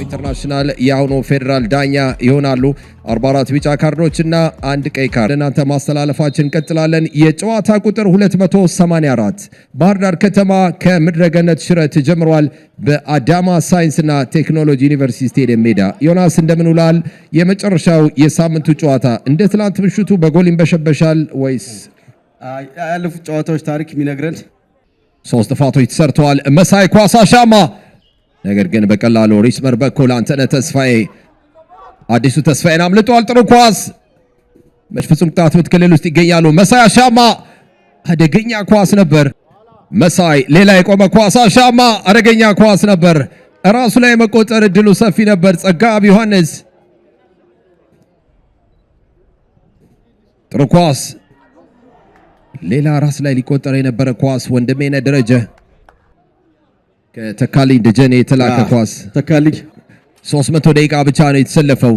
ኢንተርናሽናል ያውኖ ፌደራል ዳኛ ይሆናሉ። 44 ቢጫ ካርዶችና አንድ ቀይ ካርድ እናንተ ማስተላለፋችን እንቀጥላለን። የጨዋታ ቁጥር 284 ባህር ዳር ከተማ ከምድረገነት ሽረት ጀምሯል። በአዳማ ሳይንስና ቴክኖሎጂ ዩኒቨርሲቲ ስቴዲየም ሜዳ። ዮናስ እንደምን ውላል? የመጨረሻው የሳምንቱ ጨዋታ እንደ ትላንት ምሽቱ በጎል ይንበሸበሻል ወይስ? ያለፉት ጨዋታዎች ታሪክ የሚነግረን 3 ጥፋቶች ተሰርተዋል። መሳይ ኳስ አሻማ፣ ነገር ግን በቀላሉ ሪስመር በኩል አንተነህ ተስፋዬ አዲሱ ተስፋዬን አምልጧል። ጥሩ ኳስ ፍጹም ቅጣት ምት ክልል ውስጥ ይገኛሉ። መሳይ አሻማ አደገኛ ኳስ ነበር። መሳይ ሌላ የቆመ ኳስ አሻማ አደገኛ ኳስ ነበር። ራሱ ላይ መቆጠር እድሉ ሰፊ ነበር። ጸጋብ ዮሐንስ ጥሩ ኳስ፣ ሌላ ራስ ላይ ሊቆጠር የነበረ ኳስ ወንድሜነህ ደረጀ ከተካልኝ ደጀኔ የተላከ ኳስ። ተካልኝ 300 ደቂቃ ብቻ ነው የተሰለፈው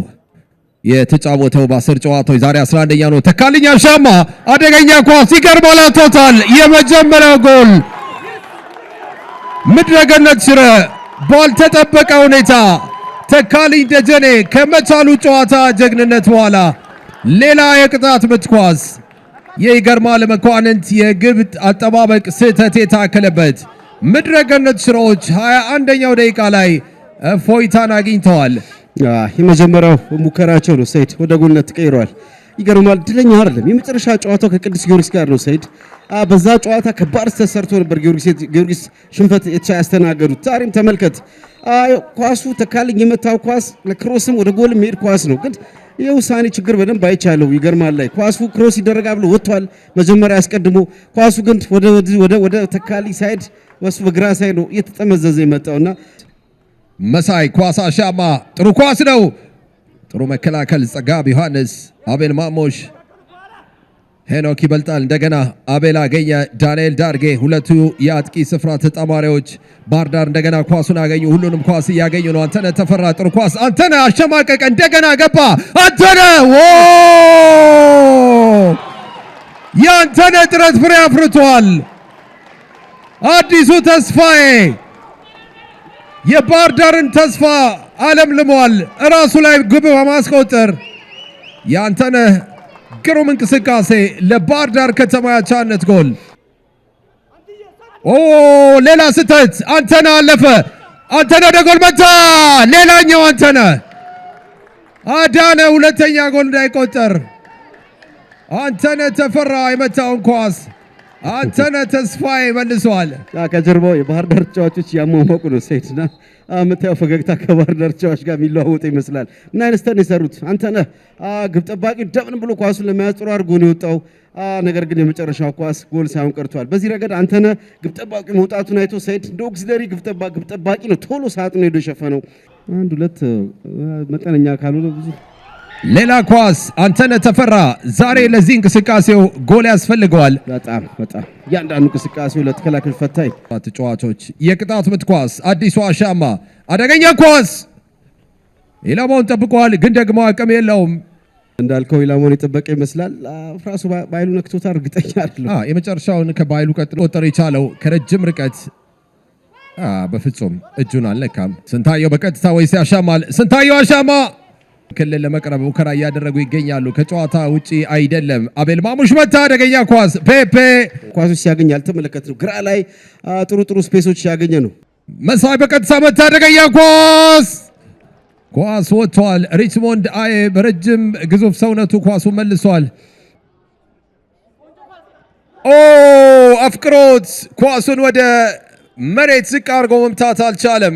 የተጫወተው በ10 ጨዋታዎች ዛሬ 11ኛ ነው። ተካልኝ አሻማ አደገኛ ኳስ ይገርማል። ቶታል የመጀመሪያው ጎል ምድረገነት ሽረ ባልተጠበቀ ሁኔታ ተካልኝ ደጀኔ ከመቻሉ ጨዋታ ጀግንነት በኋላ ሌላ የቅጣት ምት ኳስ። የይገርማል መኳንንት የግብ አጠባበቅ ስህተት የታከለበት ምድረገነት ሽሮዎች 21ኛው ደቂቃ ላይ ፎይታን አግኝተዋል። የመጀመሪያው ሙከራቸው ነው ሰይድ ወደ ጎልነት ተቀይሯል። ይገርማል። ድለኛ አይደለም። የመጨረሻ ጨዋታው ከቅዱስ ጊዮርጊስ ጋር ነው ሰይድ። በዛ ጨዋታ ከባድ ተሰርቶ ነበር ጊዮርጊስ ሽንፈት ያስተናገዱት። ዛሬም ተመልከት፣ ኳሱ ተካልኝ የመታው ኳስ ለክሮስም ወደ ጎልም ሄድ ኳስ ነው፣ ግን የውሳኔ ችግር በደንብ አይቻለው። ይገርማል። ላይ ኳሱ ክሮስ ይደረጋል ብሎ ወጥቷል መጀመሪያ አስቀድሞ። ኳሱ ግን ወደ ተካልኝ ሳይድ ወሱ በግራ ሳይድ ነው እየተጠመዘዘ የመጣውና መሳይ ኳስ አሻማ ጥሩ ኳስ ነው። ጥሩ መከላከል ጸጋብ ዮሐንስ፣ አቤል ማሞሽ፣ ሄኖክ ይበልጣል። እንደገና አቤል አገኘ፣ ዳንኤል ዳርጌ ሁለቱ የአጥቂ ስፍራ ተጣማሪዎች ባህር ዳር እንደገና ኳሱን አገኙ። ሁሉንም ኳስ እያገኙ ነው። አንተነህ ተፈራ ጥሩ ኳስ፣ አንተነህ አሸማቀቀ፣ እንደገና ገባ። አንተነህ የአንተነህ ጥረት ፍሬ አፍርቷል። አዲሱ ተስፋዬ የባህር ዳርን ተስፋ አለምልሟል። ራሱ ላይ ግብ በማስቆጠር የአንተነህ ግሩም እንቅስቃሴ ለባህር ዳር ከተማ ያቻነት ጎል። ሌላ ስህተት፣ አንተነህ አለፈ። አንተነህ ወደ ጎል መታ። ሌላኛው አንተነህ አዳነ ሁለተኛ ጎል እንዳይቆጠር። አንተነህ ተፈራ የመታውን ኳስ አንተነህ ተስፋዬ መልሷል። ከጀርባው የባህር ዳር ተጫዋቾች ያሟሟቁ ነው ሰይድና የምታየው ፈገግታ ከባህር ዳር ተጫዋች ጋር የሚለዋወጥ ይመስላል። ምን አይነት ስተን የሰሩት አንተነህ ግብ ጠባቂ ደብን ብሎ ኳሱን ለመያዝ ጥሩ አድርጎ ነው የወጣው። ነገር ግን የመጨረሻው ኳስ ጎል ሳይሆን ቀርቷል። በዚህ ረገድ አንተነህ ግብ ጠባቂ መውጣቱን አይቶ ሰይድ እንደ ኦክሲለሪ ግብ ጠባቂ ነው ቶሎ ሳጥኑ ሄዶ የሸፈነው። አንድ ሁለት መጠነኛ ካልሆነ ብዙ ሌላ ኳስ አንተነህ ተፈራ ዛሬ ለዚህ እንቅስቃሴው ጎል ያስፈልገዋል። በጣም ያንዳንዱ እንቅስቃሴው ለተከላካይ ፈታኝ ተጫዋቾች። የቅጣት ምት ኳስ አዲሱ አሻማ አደገኛ ኳስ ኢላማውን ጠብቋል፣ ግን ደግሞ አቅም የለውም። እንዳልከው ኢላማውን የጠበቀ ይመስላል። ፍራሱ ባይሉ ነክቶታ እርግጠኛ አይደለም። የመጨረሻውን ከባይሉ ቀጥሎ ቆጠር የቻለው ከረጅም ርቀት በፍጹም እጁን አልነካም። ስንታየው በቀጥታ ወይስ ያሻማል? ስንታየው አሻማ ክልል ለመቅረብ ሙከራ እያደረጉ ይገኛሉ። ከጨዋታ ውጪ አይደለም። አቤል ማሙሽ መታ አደገኛ ኳስ። ፔፔ ኳሶች ሲያገኝ አልተመለከትነው። ግራ ላይ ጥሩ ስፔሶች ያገኘ ነው። መሳይ በቀጥታ መታ አደገኛ ኳስ ወጥቷል። ሪችሞንድ አዬ በረጅም ግዙፍ ሰውነቱ ኳሱ መልሷል። አፍቅሮት ኳሱን ወደ መሬት ዝቅ አድርጎ መምታት አልቻለም።